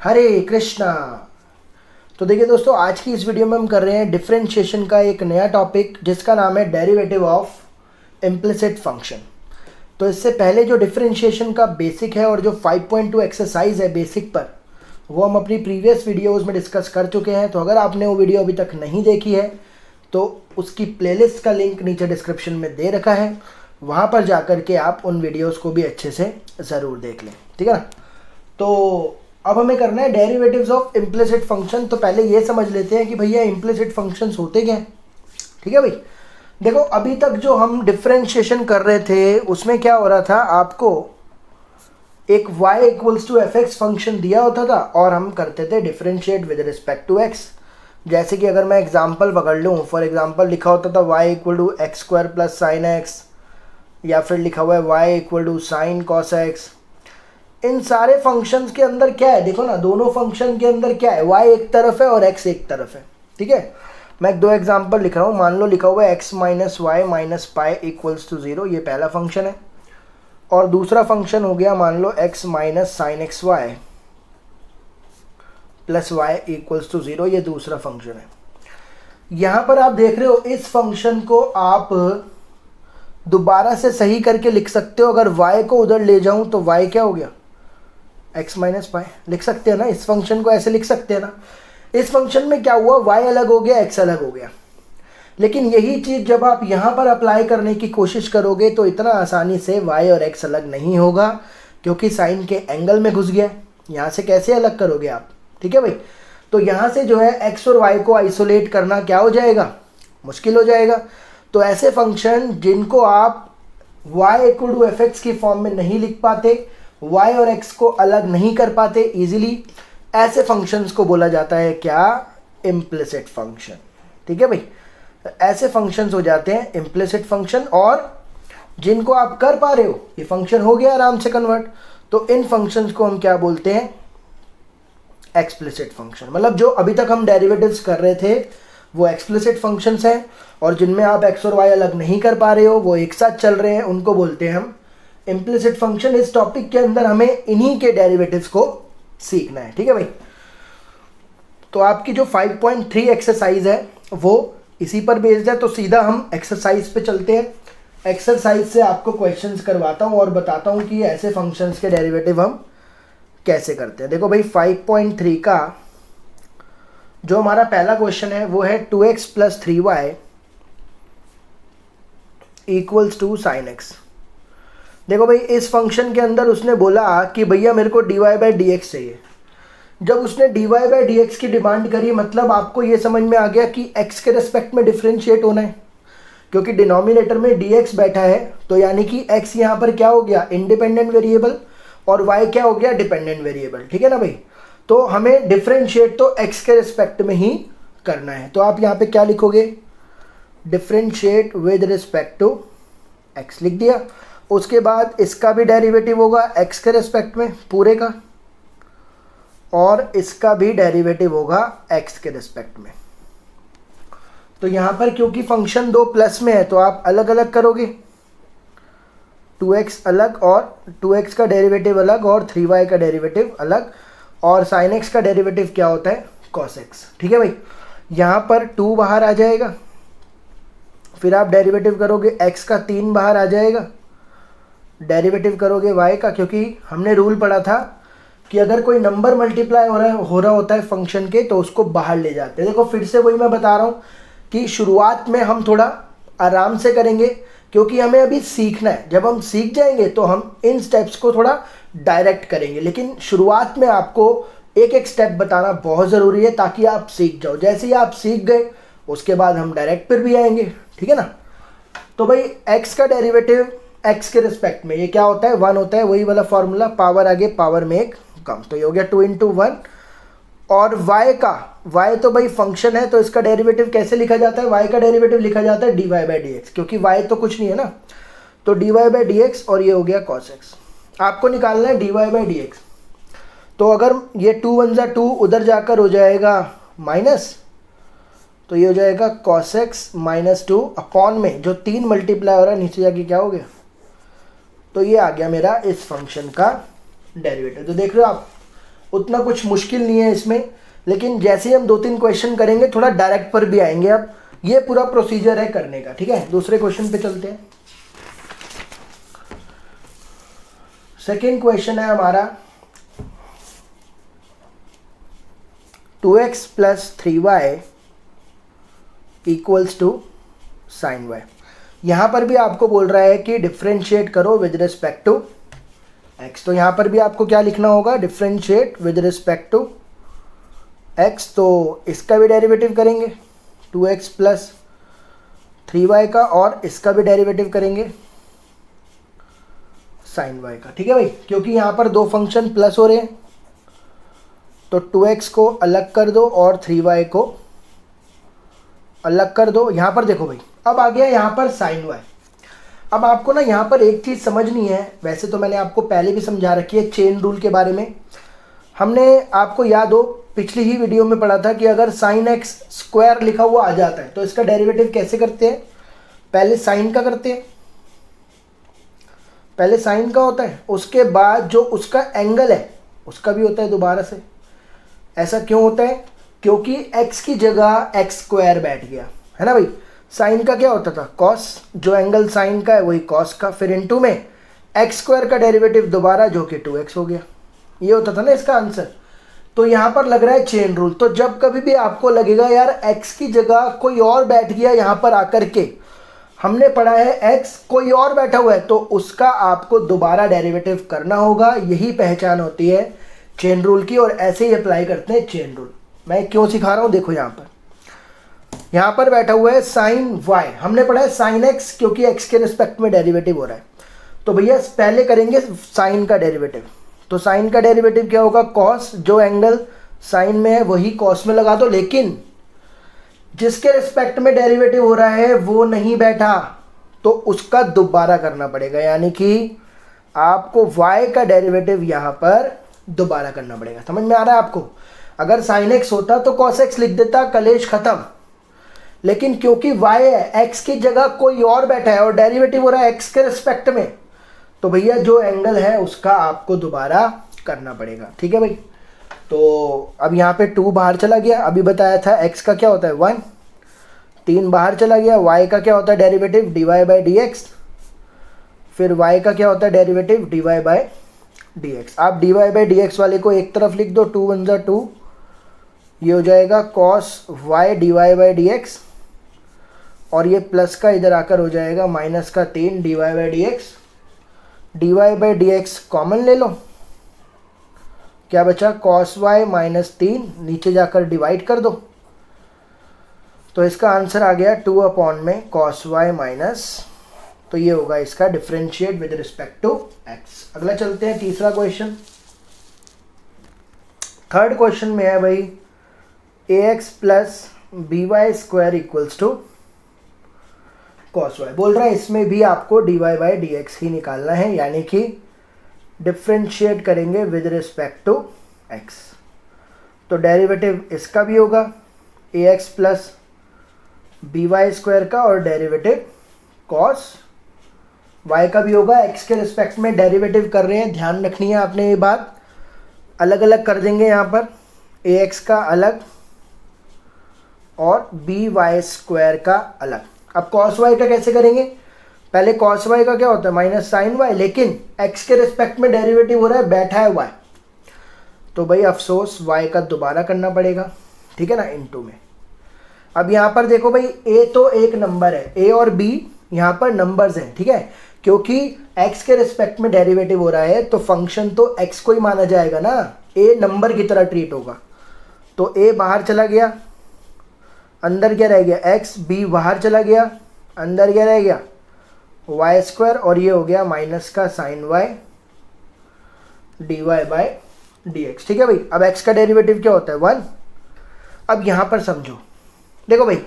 हरे कृष्णा। तो देखिए दोस्तों, आज की इस वीडियो में हम कर रहे हैं डिफरेंशिएशन का एक नया टॉपिक जिसका नाम है डेरिवेटिव ऑफ इम्प्लिसिट फंक्शन। तो इससे पहले जो डिफरेंशिएशन का बेसिक है और जो 5.2 एक्सरसाइज है बेसिक पर, वो हम अपनी प्रीवियस वीडियोस में डिस्कस कर चुके हैं। तो अगर आपने वो वीडियो अभी तक नहीं देखी है तो उसकी प्लेलिस्ट का लिंक नीचे डिस्क्रिप्शन में दे रखा है, वहाँ पर जाकर के आप उन वीडियोस को भी अच्छे से ज़रूर देख लें, ठीक है ना। तो अब हमें करना है डेरिवेटिव्स ऑफ इम्प्लिसिट फंक्शन। तो पहले ये समझ लेते हैं कि भैया इम्प्लिसिट फंक्शंस होते क्या हैं, ठीक है भाई। देखो, अभी तक जो हम डिफरेंशिएशन कर रहे थे उसमें क्या हो रहा था, आपको एक y equals to f x function दिया होता था और हम करते थे differentiate with respect to x। जैसे कि अगर मैं एग्जांपल पकड़ लूँ, फॉर एग्जांपल लिखा होता था y equal to x square plus sine X, या फिर लिखा हुआ है y equal to sine cos X. इन सारे फंक्शंस के अंदर क्या है, देखो ना, दोनों फंक्शन के अंदर क्या है, y एक तरफ है और x एक तरफ है, ठीक है। मैं दो एग्जांपल लिख रहा हूँ। मान लो लिखा हुआ है x minus y minus pi equals to 0, ये पहला फंक्शन है। और दूसरा फंक्शन हो गया, मान लो x minus sine x y plus y equals to 0, ये दूसरा फंक्शन है। यहाँ पर आप देख रहे हो, इस फंक्शन को आप दोबारा से सही करके लिख सकते हो। अगर y को उधर ले जाऊँ तो y क्या हो गया, x माइनस पाई लिख सकते हैं ना। इस फंक्शन को ऐसे लिख सकते हैं ना। इस फंक्शन में क्या हुआ, y अलग हो गया, x अलग हो गया। लेकिन यही चीज़ जब आप यहाँ पर अप्लाई करने की कोशिश करोगे तो इतना आसानी से y और x अलग नहीं होगा, क्योंकि साइन के एंगल में घुस गया। यहाँ से कैसे अलग करोगे आप, ठीक है भाई। तो यहाँ से जो है x और y को आइसोलेट करना क्या हो जाएगा, मुश्किल हो जाएगा। तो ऐसे फंक्शन जिनको आप y equal to f x की फॉर्म में नहीं लिख पाते, y और x को अलग नहीं कर पाते इजीली, ऐसे फंक्शंस को बोला जाता है क्या, इम्प्लिसिट फंक्शन, ठीक है भाई। ऐसे फंक्शंस हो जाते हैं इम्प्लिसिट फंक्शन। और जिनको आप कर पा रहे हो, ये फंक्शन हो गया आराम से कन्वर्ट, तो इन फंक्शंस को हम क्या बोलते हैं, एक्सप्लिसिट फंक्शन। मतलब जो अभी तक हम डेरिवेटिव्स कर रहे थे वो एक्सप्लिसिट फंक्शंस हैं, और जिनमें आप x और y अलग नहीं कर पा रहे हो, वो एक साथ चल रहे हैं, उनको बोलते हैं हम इम्प्लिसिट फंक्शन। इस टॉपिक के अंदर हमें इन्हीं के डेरिवेटिव्स को सीखना है, ठीक है भाई। तो आपकी जो 5.3 एक्सरसाइज है वो इसी पर बेस्ड है। तो सीधा हम एक्सरसाइज पे चलते हैं। एक्सरसाइज से आपको क्वेश्चंस करवाता हूँ और बताता हूँ कि ऐसे फंक्शंस के डेरिवेटिव हम कैसे करते हैं। देखो भाई, 5.3 का जो हमारा पहला क्वेश्चन है वो है 2x plus 3y equals to sine x. देखो भाई, इस फंक्शन के अंदर उसने बोला कि भैया मेरे को dy बाई डी एक्स चाहिए। जब उसने dy बाई डी एक्स की डिमांड करी, मतलब आपको ये समझ में आ गया कि x के रिस्पेक्ट में डिफरेंशिएट होना है, क्योंकि डिनोमिनेटर में dx बैठा है। तो यानी कि x यहाँ पर क्या हो गया, इंडिपेंडेंट वेरिएबल, और y क्या हो गया, डिपेंडेंट वेरिएबल, ठीक है ना भाई। तो हमें डिफरेंशिएट तो x के रिस्पेक्ट में ही करना है। तो आप यहाँ पे क्या लिखोगे, differentiate with respect to x लिख दिया। उसके बाद इसका भी डेरिवेटिव होगा x के रिस्पेक्ट में पूरे का, और इसका भी डेरिवेटिव होगा x के रिस्पेक्ट में। तो यहाँ पर क्योंकि फंक्शन दो प्लस में है तो आप अलग अलग करोगे, 2x अलग और 2x का डेरिवेटिव अलग और 3y का डेरिवेटिव अलग, और sin x का डेरिवेटिव क्या होता है, cos x, ठीक है भाई। यहाँ पर 2 बाहर आ जाएगा, फिर आप डेरिवेटिव करोगे x का 3 बाहर आ जाएगा, डेरिवेटिव करोगे y का, क्योंकि हमने रूल पढ़ा था कि अगर कोई नंबर मल्टीप्लाई हो रहा होता है फंक्शन के तो उसको बाहर ले जाते हैं। देखो, फिर से वही मैं बता रहा हूँ कि शुरुआत में हम थोड़ा आराम से करेंगे, क्योंकि हमें अभी सीखना है। जब हम सीख जाएंगे तो हम इन स्टेप्स को थोड़ा डायरेक्ट करेंगे, लेकिन शुरुआत में आपको एक एक स्टेप बताना बहुत ज़रूरी है ताकि आप सीख जाओ। जैसे ही आप सीख गए उसके बाद हम डायरेक्ट पर भी आएंगे, ठीक है ना। तो भाई, x का डेरिवेटिव x के रिस्पेक्ट में ये क्या होता है, 1 होता है, वही वाला फॉर्मूला, पावर आगे पावर में एक कम, तो ये हो गया 2 इंटू 1। और y तो भाई फंक्शन है, तो इसका डेरिवेटिव कैसे लिखा जाता है, y का डेरिवेटिव लिखा जाता है dy बाई डी एक्स, क्योंकि y तो कुछ नहीं है ना, तो dy बाई डी एक्स, और ये हो गया cos x। आपको निकालना है dy बाई डी एक्स। तो अगर ये 2 1 जा 2 उधर जाकर हो जाएगा माइनस, तो ये हो जाएगा cos x माइनस 2 अपॉन में जो 3 मल्टीप्लाई हो रहा है नीचे जाके क्या हो गया, तो ये आ गया मेरा इस फंक्शन का डेरिवेटिव। तो देख रहे हो आप, उतना कुछ मुश्किल नहीं है इसमें, लेकिन जैसे ही हम 2-3 क्वेश्चन करेंगे थोड़ा डायरेक्ट पर भी आएंगे। अब ये पूरा प्रोसीजर है करने का, ठीक है। दूसरे क्वेश्चन पे चलते हैं। सेकेंड क्वेश्चन है हमारा 2x + 3y = sin y। यहाँ पर भी आपको बोल रहा है कि डिफ्रेंशिएट करो विद रिस्पेक्ट टू x। तो यहाँ पर भी आपको क्या लिखना होगा, differentiate with respect to x। तो इसका भी डेरिवेटिव करेंगे 2x + 3y का, और इसका भी डेरिवेटिव करेंगे sin y का, ठीक है भाई। क्योंकि यहाँ पर दो फंक्शन प्लस हो रहे हैं, तो 2x को अलग कर दो और 3y को अलग कर दो। यहाँ पर देखो भाई, अब आ गया यहाँ पर sin y। अब आपको ना यहाँ पर एक चीज़ समझनी है, वैसे तो मैंने आपको पहले भी समझा रखी है चेन रूल के बारे में। हमने आपको याद हो पिछली ही वीडियो में पढ़ा था कि अगर sin x² लिखा हुआ आ जाता है तो इसका डेरिवेटिव कैसे करते हैं, पहले साइन का करते हैं, पहले साइन का होता है, उसके बाद जो उसका एंगल है उसका भी होता है दोबारा से। ऐसा क्यों होता है, क्योंकि x की जगह x² बैठ गया है ना भाई। साइन का क्या होता था, कॉस, जो एंगल साइन का है वही कॉस का, फिर इनटू में x² का डेरिवेटिव दोबारा जो कि 2x हो गया। ये होता था ना इसका आंसर। तो यहाँ पर लग रहा है चेन रूल। तो जब कभी भी आपको लगेगा यार x की जगह कोई और बैठ गया यहाँ पर आकर के, हमने पढ़ा है x कोई और बैठा हुआ है, तो उसका आपको दोबारा डेरिवेटिव करना होगा। यही पहचान होती है चेन रूल की, और ऐसे ही अप्लाई करते हैं चेन रूल। मैं क्यों सिखा रहा हूँ, देखो यहाँ पर बैठा हुआ है साइन y, हमने पढ़ा है साइन x, क्योंकि x के रिस्पेक्ट में डेरिवेटिव हो रहा है। तो भैया पहले करेंगे साइन का डेरिवेटिव। तो साइन का डेरिवेटिव क्या होगा, कॉस, जो एंगल साइन में है वही कॉस में लगा दो, लेकिन जिसके रिस्पेक्ट में डेरिवेटिव हो रहा है वो नहीं बैठा तो उसका दोबारा करना पड़ेगा। यानी कि आपको y का डेरिवेटिव यहाँ पर दोबारा करना पड़ेगा। समझ में आ रहा है आपको। अगर sin x होता तो cos x लिख देता, कलेश खत्म। लेकिन क्योंकि y है, x की जगह कोई और बैठा है और डेरिवेटिव हो रहा है x के रिस्पेक्ट में, तो भैया जो एंगल है उसका आपको दोबारा करना पड़ेगा, ठीक है भाई। तो अब यहाँ पे 2 बाहर चला गया, अभी बताया था x का क्या होता है 1, 3 बाहर चला गया, y का क्या होता है डेरिवेटिव dy/dx, फिर y का क्या होता है डेरिवेटिव dy/dx। आप dy/dx वाले को एक तरफ लिख दो, 2 × 1 = 2, ये हो जाएगा cos y dy/dx, और ये प्लस का इधर आकर हो जाएगा माइनस का 3 dy/dx। dy/dx कॉमन ले लो, क्या बचा cos y -3, नीचे जाकर डिवाइड कर दो, तो इसका आंसर आ गया 2 cos y माइनस, तो ये होगा इसका differentiate with respect to x। अगला चलते हैं तीसरा क्वेश्चन। थर्ड क्वेश्चन में है भाई ax + by² = cos y। बोल रहा है इसमें भी आपको dy/dx ही निकालना है, यानी कि डिफ्रेंशिएट करेंगे विद रिस्पेक्ट टू x। तो डेरिवेटिव इसका भी होगा ax + by² का, और डेरिवेटिव cos y का भी होगा। x के रिस्पेक्ट में डेरिवेटिव कर रहे हैं, ध्यान रखनी है आपने ये बात। अलग अलग कर देंगे यहाँ पर, ax का अलग और by² का अलग। अब cos y का कैसे करेंगे, पहले cos y का क्या होता है माइनस साइन y, लेकिन x के रिस्पेक्ट में डेरिवेटिव हो रहा है, बैठा है y, तो भाई अफसोस y का दोबारा करना पड़ेगा, ठीक है ना, इनटू में। अब यहाँ पर देखो भाई a तो एक नंबर है, a और b यहाँ पर नंबर्स हैं, ठीक है। क्योंकि x के रिस्पेक्ट में डेरिवेटिव हो रहा है तो फंक्शन तो x को ही माना जाएगा ना, a नंबर की तरह ट्रीट होगा। तो a बाहर चला गया, अंदर क्या रह गया x, b बाहर चला गया, अंदर क्या रह गया y², और ये हो गया माइनस का साइन y dy/dx, ठीक है भाई। अब x का डेरिवेटिव क्या होता है 1। अब यहाँ पर समझो, देखो भाई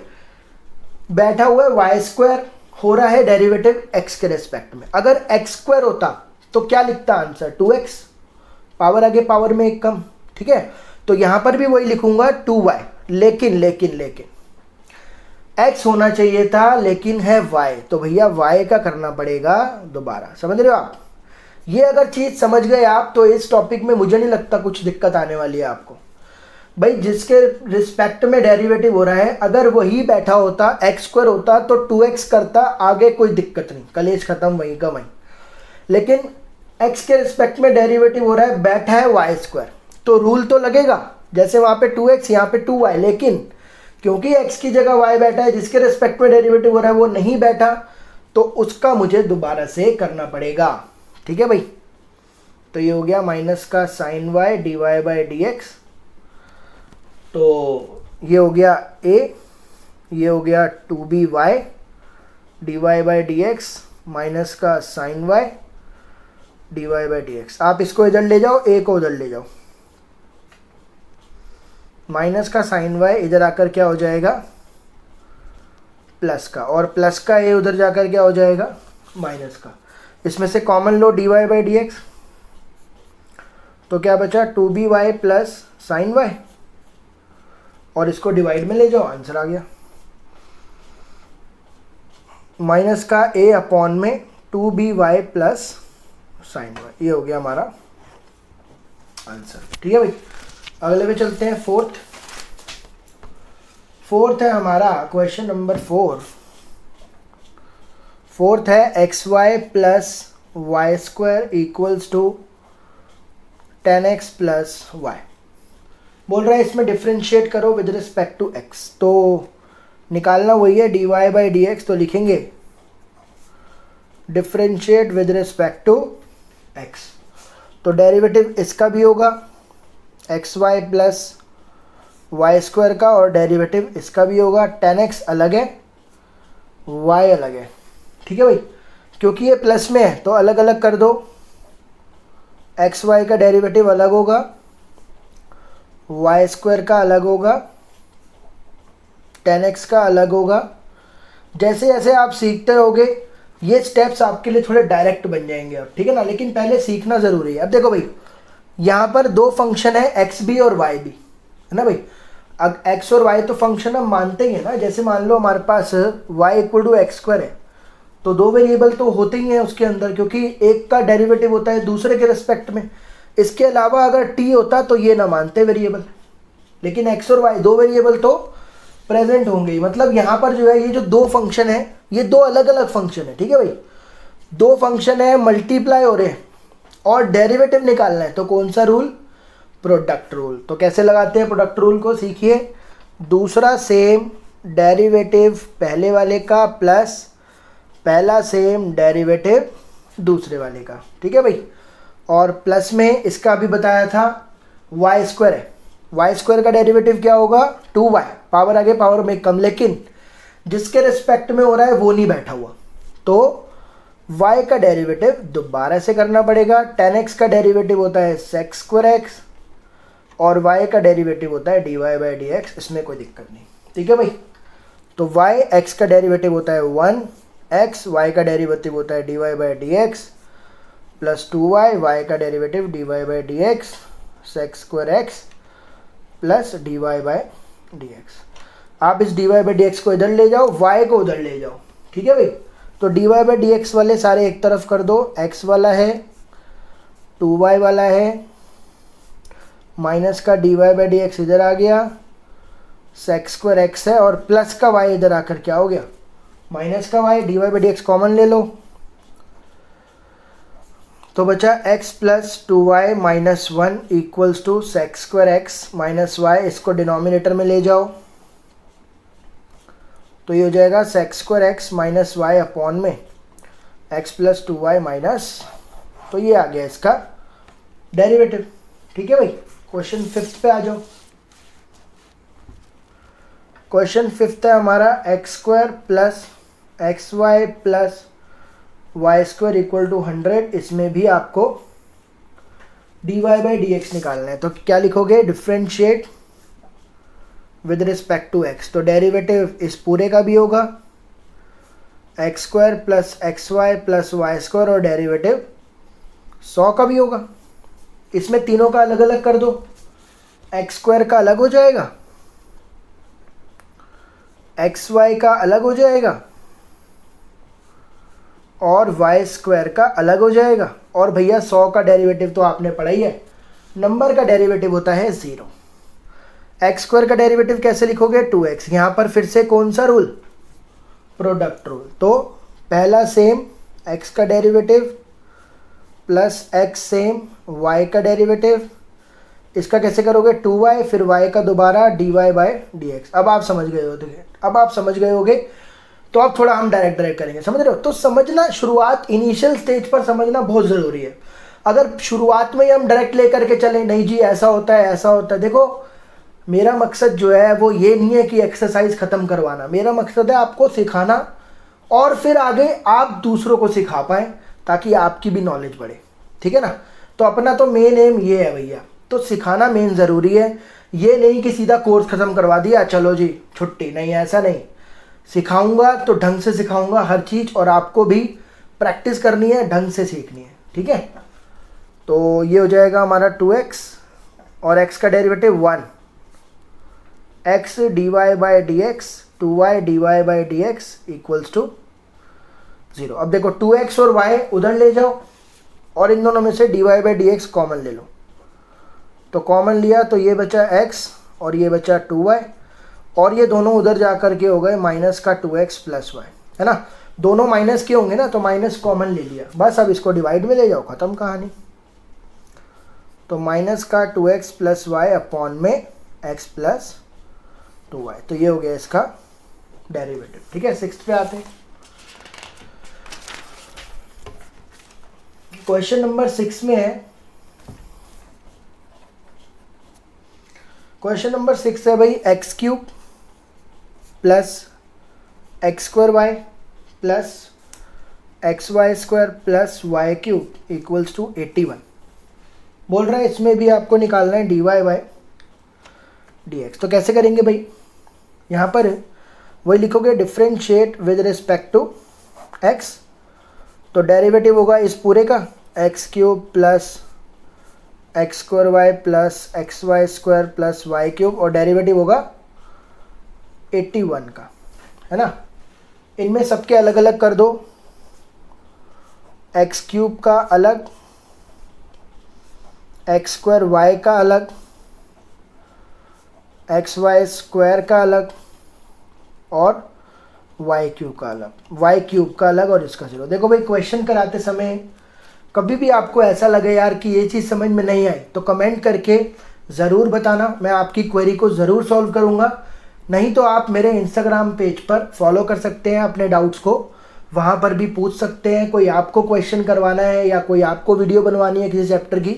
बैठा हुआ है y², हो रहा है डेरिवेटिव x के रेस्पेक्ट में। अगर x² होता तो क्या लिखता आंसर 2x, पावर आगे पावर में एक कम, ठीक है। तो यहाँ पर भी वही लिखूंगा 2y, लेकिन x होना चाहिए था लेकिन है y, तो भैया y का करना पड़ेगा दोबारा। समझ रहे हो आप, ये अगर चीज़ समझ गए आप तो इस टॉपिक में मुझे नहीं लगता कुछ दिक्कत आने वाली है आपको। भाई जिसके रिस्पेक्ट में डेरिवेटिव हो रहा है, अगर वही बैठा होता एक्स स्क्वायर होता तो 2x करता, आगे कोई दिक्कत नहीं, कलेश खत्म वहीं का वहीं। लेकिन x के रिस्पेक्ट में डेरिवेटिव हो रहा है, बैठा है वाई स्क्वायर, तो रूल तो लगेगा जैसे वहाँ पे 2x यहाँ पे 2y, लेकिन क्योंकि x की जगह y बैठा है, जिसके रिस्पेक्ट में डेरिवेटिव हो रहा है वो नहीं बैठा, तो उसका मुझे दोबारा से करना पड़ेगा। ठीक है भाई, तो ये हो गया माइनस का sine y dy by D x, तो ये हो गया a, ये हो गया 2by dy by D x minus का sine y dy by D X. आप इसको इधर ले जाओ, a को उधर ले जाओ, माइनस का साइन y इधर आकर क्या हो जाएगा प्लस का, और प्लस का a उधर जाकर क्या हो जाएगा माइनस का। इसमें से common low dy by D x, तो क्या बचा 2by प्लस साइन y, और इसको डिवाइड में ले जाओ, आंसर आ गया। माइनस का a अपॉन में 2by प्लस साइन y, ये हो गया हमारा आंसर। ठीक है भाई, अगले पे चलते हैं। फोर्थ है हमारा क्वेश्चन नंबर 4। फोर्थ है xy plus y square equals to 10x plus y. बोल रहा है इसमें डिफ्रेंशिएट करो विद रिस्पेक्ट टू x, तो निकालना वही है dy बाई डी एक्स, तो लिखेंगे differentiate with respect to x, तो डेरिवेटिव इसका भी होगा xy प्लस वाई स्क्वायर का, और डेरिवेटिव इसका भी होगा 10x अलग है y अलग है। ठीक है भाई, क्योंकि ये प्लस में है तो अलग अलग कर दो, xy का डेरिवेटिव अलग होगा, वाई स्क्वायर का अलग होगा, 10x का अलग होगा। जैसे जैसे आप सीखते रहोगे ये स्टेप्स आपके लिए थोड़े डायरेक्ट बन जाएंगे अब, ठीक है ना, लेकिन पहले सीखना ज़रूरी है। अब देखो भाई, यहाँ पर दो फंक्शन है एक्स भी और वाई भी, है ना भाई। अब एक्स और वाई तो फंक्शन हम मानते ही है ना, जैसे मान लो हमारे पास y equal to x square है, तो दो वेरिएबल तो होते ही हैं उसके अंदर, क्योंकि एक का डेरिवेटिव होता है दूसरे के रिस्पेक्ट में। इसके अलावा अगर t होता तो ये ना मानते वेरिएबल, लेकिन x और y दो वेरिएबल तो प्रेजेंट होंगे ही। मतलब यहाँ पर जो है ये जो दो फंक्शन है ये दो अलग अलग फंक्शन है। ठीक है भाई, दो फंक्शन है, मल्टीप्लाई हो रहे हैं और डेरिवेटिव निकालना है, तो कौन सा रूल, प्रोडक्ट रूल। तो कैसे लगाते हैं प्रोडक्ट रूल को, सीखिए। दूसरा सेम डेरिवेटिव पहले वाले का प्लस पहला सेम डेरिवेटिव दूसरे वाले का। ठीक है भाई, और प्लस में इसका भी बताया था वाई स्क्वायर है, वाई स्क्वायर का डेरिवेटिव क्या होगा 2y, पावर आगे पावर में कम, लेकिन जिसके रिस्पेक्ट में हो रहा है वो नहीं बैठा हुआ, तो y का डेरिवेटिव दोबारा से करना पड़ेगा। 10x का डेरिवेटिव होता है sec स्क्वायर x, और y का डेरिवेटिव होता है dy बाई डी एक्स, इसमें कोई दिक्कत नहीं। ठीक है भाई, तो y x का डेरिवेटिव होता है 1x, y का डेरिवेटिव होता है dy by D x plus 2y, y का derivative dy by D x sec square x plus dy by D X. आप इस dy बाई डी एक्स को इधर ले जाओ, y को उधर ले जाओ। ठीक है भाई, तो dy बाई डी एक्स वाले सारे एक तरफ कर दो, x वाला है 2y वाला है, माइनस का dy बाई डी एक्स इधर आ गया, sec स्क्वायर x है, और प्लस का y इधर आकर क्या हो गया माइनस का y, dy by D x common ले लो, तो बचा x plus 2y minus 1 equals to sec square x minus y। इसको डिनोमिनेटर में ले जाओ, तो ये हो जाएगा sec square x minus y upon में x प्लस 2y माइनस, तो ये आ गया इसका डेरिवेटिव। ठीक है भाई, क्वेश्चन 5 पे आ जाओ। क्वेश्चन 5 है हमारा x square plus x y plus y square equal to 100। इसमें भी आपको dy बाई डी एक्स निकालना है, तो क्या लिखोगे, differentiate with respect to x, तो डेरिवेटिव इस पूरे का भी होगा x square plus x y plus y square, और डेरिवेटिव 100 का भी होगा। इसमें तीनों का अलग अलग कर दो, एक्स स्क्वायर का अलग हो जाएगा, एक्स वाई का अलग हो जाएगा, और वाई स्क्वायर का अलग हो जाएगा। और भैया 100 का डेरिवेटिव तो आपने पढ़ा ही है, नंबर का डेरिवेटिव होता है 0। एक्स स्क्वायर का डेरिवेटिव कैसे लिखोगे 2x। यहाँ पर फिर से कौन सा रूल, प्रोडक्ट रूल। तो पहला सेम x का derivative plus x same y का डेरिवेटिव, इसका कैसे करोगे 2y, फिर y का दोबारा dy बाई डी एक्स। अब आप समझ गए हो, अब आप समझ गए होगे। तो अब थोड़ा हम डायरेक्ट करेंगे, समझ रहे हो। तो समझना, शुरुआत इनिशियल स्टेज पर समझना बहुत ज़रूरी है। अगर शुरुआत में ही हम डायरेक्ट लेकर के चलें, नहीं जी ऐसा होता है ऐसा होता है, देखो मेरा मकसद जो है वो ये नहीं है कि एक्सरसाइज ख़त्म करवाना, मेरा मकसद है आपको सिखाना और फिर आगे आप दूसरों को सिखा पाएँ ताकि आपकी भी नॉलेज बढ़े, ठीक है ना। तो अपना तो मेन एम ये है भैया, तो सिखाना मेन ज़रूरी है। ये नहीं कि सीधा कोर्स ख़त्म करवा दिया चलो जी छुट्टी, नहीं ऐसा नहीं। सिखाऊंगा तो ढंग से सिखाऊंगा हर चीज़, और आपको भी प्रैक्टिस करनी है, ढंग से सीखनी है, ठीक है। तो ये हो जाएगा हमारा 2x और x का derivative 1, x dy by D x, 2y dy by D x equals to 0। अब देखो 2x और y उधर ले जाओ और इन दोनों में से dy by D x common ले लो। तो कॉमन लिया तो ये बचा x और ये बचा 2y, और ये दोनों उधर जा कर के हो गए माइनस का 2x प्लस y, है ना। दोनों माइनस के होंगे ना, तो माइनस कॉमन ले लिया, बस अब इसको डिवाइड में ले जाओ, ख़त्म कहानी। तो माइनस का 2x प्लस वाई अपॉन में x प्लस 2y, तो ये हो गया इसका डेरिवेटिव, ठीक है। 6th पे आते हैं। क्वेश्चन नंबर 6 में है, क्वेश्चन नंबर 6 है भाई x cube plus x square y plus x Y square plus y cube equals to 81 बोल रहा है। इसमें भी आपको निकालना है d Y by D x. तो कैसे करेंगे भाई, यहाँ पर वही लिखोगे differentiate with respect to x. तो डेरिवेटिव होगा इस पूरे का x cube plus x square y plus x Y square plus y cube, और डेरिवेटिव होगा 81 का, है ना। इनमें सबके अलग अलग कर दो, एक्स क्यूब का अलग, एक्स स्क्वायर वाई का अलग, एक्स वाई स्क्वायर का अलग और वाई क्यूब का अलग, वाई क्यूब का अलग और इसका 0। देखो भाई क्वेश्चन कराते समय कभी भी आपको ऐसा लगे यार कि ये चीज़ समझ में नहीं आई तो कमेंट करके ज़रूर बताना, मैं आपकी क्वेरी को ज़रूर सॉल्व करूँगा। नहीं तो आप मेरे इंस्टाग्राम पेज पर फॉलो कर सकते हैं, अपने डाउट्स को वहाँ पर भी पूछ सकते हैं। कोई आपको क्वेश्चन करवाना है या कोई आपको वीडियो बनवानी है किसी चैप्टर की,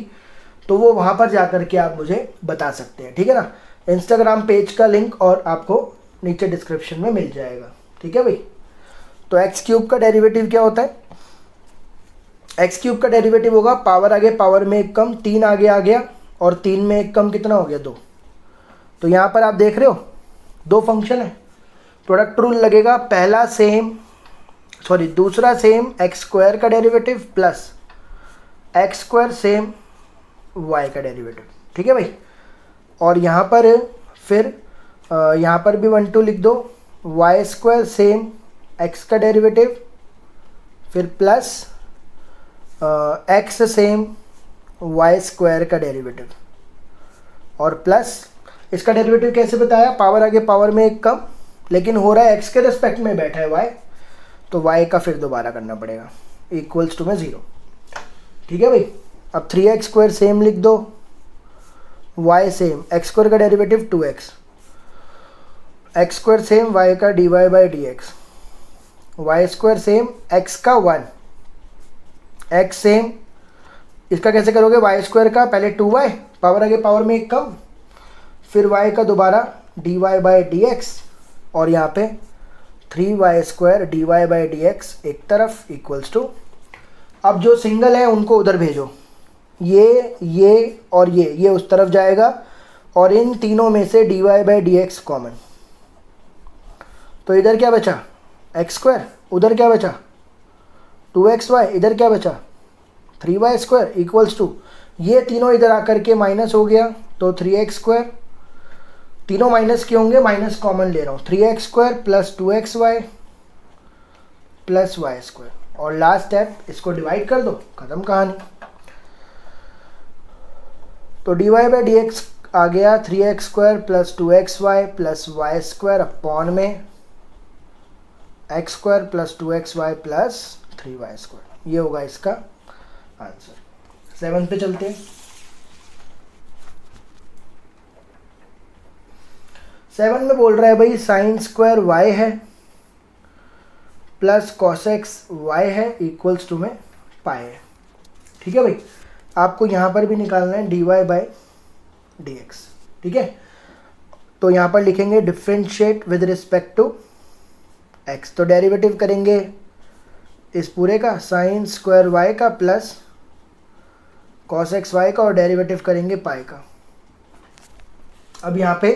तो वो वहाँ पर जा कर के आप मुझे बता सकते हैं, ठीक है ना। इंस्टाग्राम पेज का लिंक और आपको नीचे डिस्क्रिप्शन में मिल जाएगा, ठीक है भाई। तो एक्स क्यूब का डेरिवेटिव क्या होता है, एक्स क्यूब का डेरिवेटिव होगा पावर आगे पावर में एक कम, 3 आगे आ गया और 3 में एक कम कितना हो गया 2। तो यहाँ पर आप देख रहे हो 2 फंक्शन है, प्रोडक्ट रूल लगेगा। दूसरा सेम एक्स स्क्वायर का derivative plus x square same Y का डेरिवेटिव, ठीक है भाई। और यहाँ पर फिर यहाँ पर भी 1 2 लिख दो, वाई स्क्वायर सेम एक्स का डेरिवेटिव, फिर plus x same y square का डेरिवेटिव, और प्लस इसका डेरिवेटिव कैसे बताया, पावर आगे पावर में एक कम, लेकिन हो रहा है एक्स के रिस्पेक्ट में बैठा है वाई, तो वाई का फिर दोबारा करना पड़ेगा इक्वल्स टू में 0, ठीक है भाई। अब 3x स्क्वायर सेम लिख दो, वाई सेम एक्स स्क्वायर का derivative 2x, X square same Y का D Y by D X, Y square same x का 1, एक्स सेम इसका कैसे करोगे, वाई स्क्वायर का पहले 2y पावर आगे पावर में एक कम, फिर y का दोबारा dy बाई डी एक्स, और यहाँ पे 3y square dy by D x एक तरफ इक्वल्स टू, अब जो सिंगल है उनको उधर भेजो, ये और ये उस तरफ जाएगा, और इन तीनों में से dy by D x common. तो इधर क्या बचा एक्स स्क्वायर, उधर क्या बचा 2xy, इधर क्या बचा 3y स्क्वायर इक्वल्स टू, ये तीनों इधर आकर के माइनस हो गया, तो 3x स्क्वायर, तीनों माइनस के होंगे, माइनस कॉमन ले रहा हूँ, 3x square plus 2xy plus y square, और लास्ट स्टेप, इसको डिवाइड कर दो, खत्म कहानी। तो dy बाई डी एक्स आ गया 3x² plus 2xy plus y² upon में x² plus 2xy plus 3y²। ये होगा इसका आंसर। 7 पे चलते हैं। 7 में बोल रहा है भाई साइन स्क्वायर y है प्लस कॉसेक्स y है इक्वल्स टू में पाई है। ठीक है भाई, आपको यहाँ पर भी निकालना है dy बाई डी एक्स। ठीक है, तो यहाँ पर लिखेंगे differentiate with respect to x, तो डेरिवेटिव करेंगे इस पूरे का साइन स्क्वायर y का प्लस कॉस एक्स वाई का और डेरिवेटिव करेंगे पाई का। अब यहाँ पे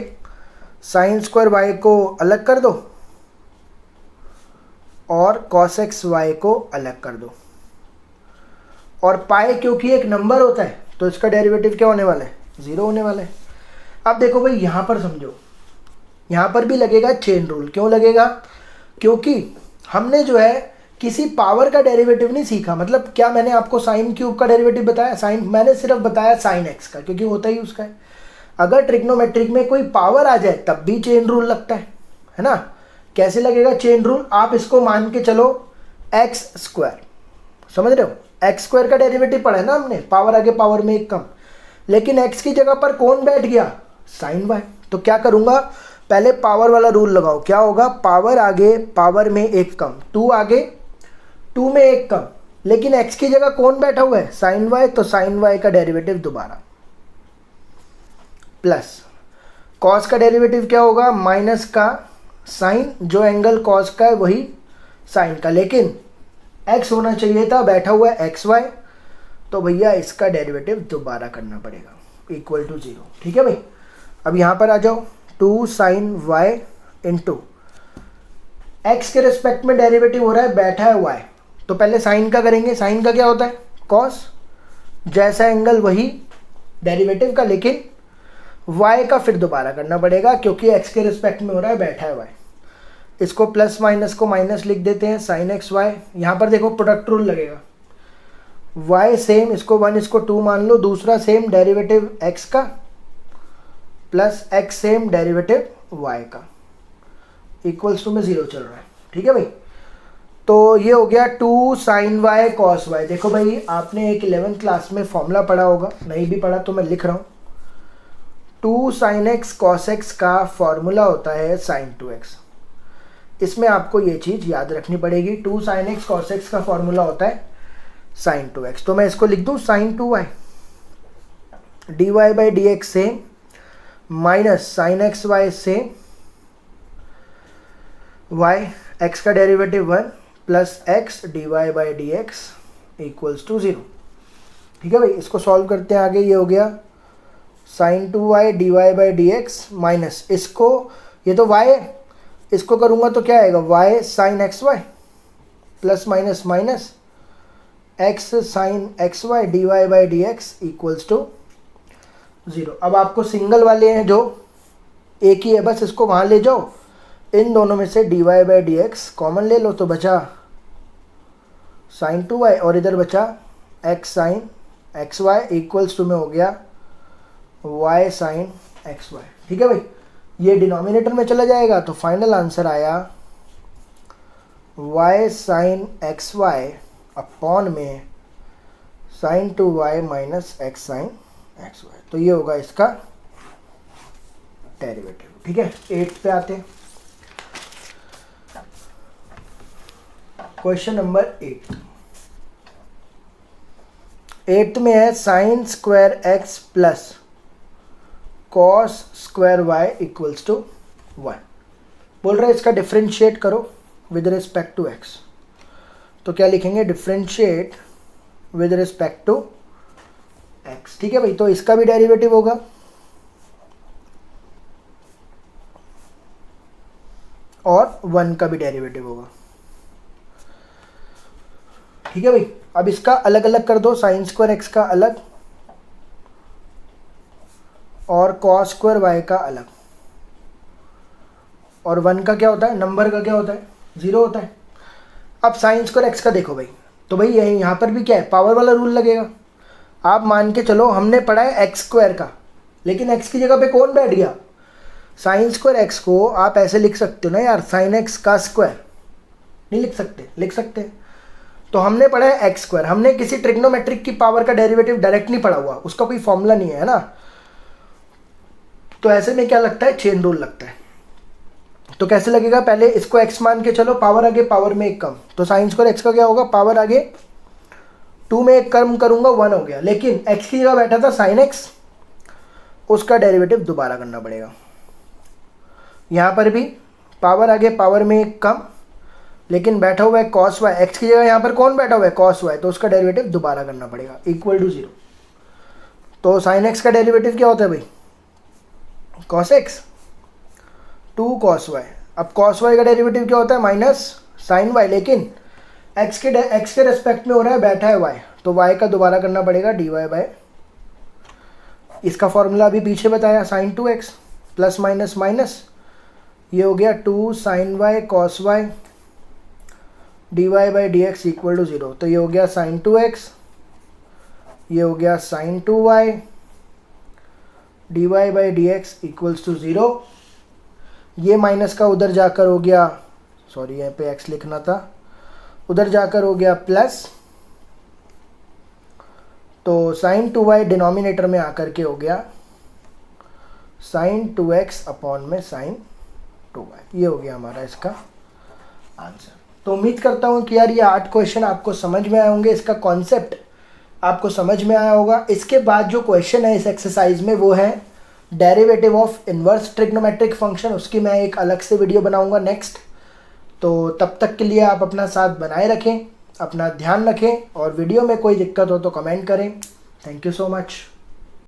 साइन स्क्वायर y को अलग कर दो और कॉस एक्स वाई को अलग कर दो, और पाई क्योंकि एक नंबर होता है तो इसका डेरिवेटिव क्या होने वाला है, 0 होने वाला है। अब देखो भाई यहाँ पर समझो, यहाँ पर भी लगेगा चेन रूल। क्यों लगेगा, क्योंकि हमने जो है किसी पावर का डेरिवेटिव नहीं सीखा। मतलब क्या मैंने आपको साइन क्यूब का डेरिवेटिव बताया, साइन मैंने सिर्फ बताया साइन एक्स का, क्योंकि होता ही उसका है। अगर ट्रिग्नोमेट्रिक में कोई पावर आ जाए तब भी चेन रूल लगता है ना। कैसे लगेगा चेन रूल, आप इसको मान के चलो x², समझ रहे हो, x² का डेरिवेटिव पढ़ा है ना हमने, पावर आगे पावर में एक कम, लेकिन x की जगह पर कौन बैठ गया, साइन y। तो क्या करूंगा, पहले पावर वाला रूल लगाओ। क्या होगा, पावर आगे पावर में एक कम, 2 आगे 2 में एक कम, लेकिन x की जगह कौन बैठा हुआ है, साइन y, तो साइन y का डेरिवेटिव दोबारा, प्लस कॉस का डेरिवेटिव क्या होगा, माइनस का साइन, जो एंगल कॉस का है वही साइन का, लेकिन x होना चाहिए था, बैठा हुआ है xy, तो भैया इसका डेरिवेटिव दोबारा करना पड़ेगा इक्वल टू 0। ठीक है भाई, अब यहाँ पर आ जाओ, 2 साइन y इंटू x के रिस्पेक्ट में डेरिवेटिव हो रहा है, बैठा है y, तो पहले साइन का करेंगे। साइन का क्या होता है, कॉस, जैसा एंगल वही डेरिवेटिव का, लेकिन y का फिर दोबारा करना पड़ेगा क्योंकि x के रिस्पेक्ट में हो रहा है, बैठा है y। इसको प्लस माइनस को माइनस लिख देते हैं, साइन एक्स वाई। यहाँ पर देखो प्रोडक्ट रूल लगेगा, y सेम, इसको 1 इसको 2 मान लो, दूसरा सेम डेरिवेटिव x का plus x same derivative y का, इक्वल्स टू में 0 चल रहा है। ठीक है भाई, तो ये हो गया 2 साइन y कॉस y। देखो भाई आपने एक 11th क्लास में फॉर्मूला पढ़ा होगा, नहीं भी पढ़ा तो मैं लिख रहा हूँ। 2 साइन x कॉस x का फॉर्मूला होता है साइन 2x। इसमें आपको ये चीज़ याद रखनी पड़ेगी, 2 साइन x कॉस x का फॉर्मूला होता है साइन 2x। तो मैं इसको लिख दूँ sine 2y, dy by D x same, minus sine x y same, y x का derivative 1 plus x dy by D x equals to 0। ठीक है भाई, इसको सॉल्व करते हैं आगे। ये हो गया sine 2y dy by D x minus, इसको, ये तो y है, इसको करूँगा तो क्या आएगा, y sine x y plus minus minus x sine x y d Y by D x equals to 0। अब आपको सिंगल वाले हैं जो एक ही है, बस इसको वहाँ ले जाओ, इन दोनों में से dy by D x common ले लो, तो बचा साइन 2y और इधर बचा x sine x y equals to में हो गया y साइन एक्स वाई। ठीक है भाई, ये डिनोमिनेटर में चला जाएगा, तो फाइनल आंसर आया y sine x Y upon में sine 2y minus x sine x Y. तो ये होगा इसका डेरिवेटिव। ठीक है, 8 पे आते हैं। क्वेश्चन नंबर 8 में है sine square x plus cos square y equals to 1। बोल रहा है इसका डिफ्रेंशिएट करो विद रिस्पेक्ट टू x। तो क्या लिखेंगे, differentiate with respect to x। ठीक है भाई, तो इसका भी डेरिवेटिव होगा, और 1 का भी डेरिवेटिव होगा। ठीक है भाई, अब इसका अलग अलग कर दो, साइन स्क्वायर x का अलग और कॉस स्क्वायर y का अलग, और 1 का क्या होता है, नंबर का क्या होता है, 0 होता है। अब साइन स्क्वायर एक्स का देखो भाई, तो भाई यही यहाँ पर भी क्या है, पावर वाला रूल लगेगा। आप मान के चलो हमने पढ़ा है एक्स स्क्वायर का, लेकिन एक्स की जगह पे कौन बैठ गया, साइन स्क्वायर एक्स को आप ऐसे लिख सकते हो ना यार, साइन एक्स का स्क्वायर। नहीं लिख सकते? लिख सकते। तो हमने पढ़ा है एक्स स्क्वायर, हमने किसी ट्रिग्नोमेट्रिक की पावर का डेरिवेटिव डायरेक्ट नहीं पढ़ा हुआ, उसका कोई फॉर्मूला नहीं है ना। तो ऐसे में क्या लगता है, चेन रूल लगता है। तो कैसे लगेगा, पहले इसको x मान के चलो, पावर आगे पावर में एक कम, तो साइन स्क्वायर एक्स का क्या होगा, पावर आगे 2 में एक कम करूंगा 1 हो गया, लेकिन x की जगह बैठा था साइन एक्स, उसका डेरिवेटिव दोबारा करना पड़ेगा। यहाँ पर भी पावर आगे पावर में एक कम, लेकिन बैठा हुआ है कॉस वाई, एक्स की जगह यहाँ पर कौन बैठा हुआ है, कॉस वाई, तो उसका डेरिवेटिव दोबारा करना पड़ेगा इक्वल टू 0। तो साइन एक्स का डेरिवेटिव क्या होता है भाई, कॉस एक्स 2 कॉस वाई। अब कॉस वाई का डेरिवेटिव क्या होता है, माइनस साइन वाई, लेकिन एक्स के रेस्पेक्ट में हो रहा है, बैठा है वाई, तो वाई का दोबारा करना पड़ेगा डी वाई बाय, इसका फॉर्मूला अभी पीछे बताया, sign 2x plus minus minus, ये हो गया 2 sine y cos y d Y by D x equal to 0। तो ये हो गया साइन 2x, ये हो गया sine 2y d Y by D x equals to 0। ये माइनस का उधर जाकर हो गया, सॉरी यहाँ पे x लिखना था, उधर जाकर हो गया प्लस, तो साइन 2y डिनोमिनेटर में आकर के हो गया साइन 2x अपॉन में साइन 2y। ये हो गया हमारा इसका आंसर। तो उम्मीद करता हूँ कि यार ये 8 क्वेश्चन आपको समझ में आए होंगे, इसका कॉन्सेप्ट आपको समझ में आया होगा। इसके बाद जो क्वेश्चन है इस एक्सरसाइज में वो है derivative of inverse trigonometric function, उसकी मैं एक अलग से वीडियो बनाऊंगा नेक्स्ट। तो तब तक के लिए आप अपना साथ बनाए रखें, अपना ध्यान रखें, और वीडियो में कोई दिक्कत हो तो कमेंट करें। Thank you so much.